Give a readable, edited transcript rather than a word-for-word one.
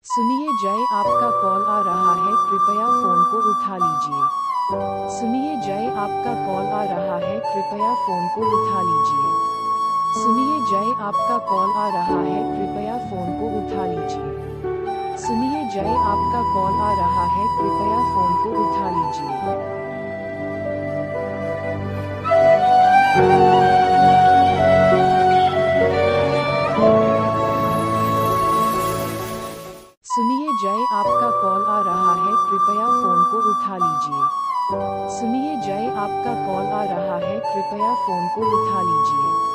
सुनिए जय, आपका कॉल आ रहा है, कृपया फोन को उठा लीजिए। सुनिए जय, आपका कॉल आ रहा है, कृपया फोन को उठा लीजिए। सुनिए जय, आपका कॉल आ रहा है, कृपया फोन को उठा लीजिए। सुनिए जय, आपका कॉल आ रहा है, कृपया फोन को उठा लीजिए। सुनिए जय, आपका कॉल आ रहा है, कृपया फोन को उठा लीजिए। सुनिए जय, आपका कॉल आ रहा है, कृपया फोन को उठा लीजिए।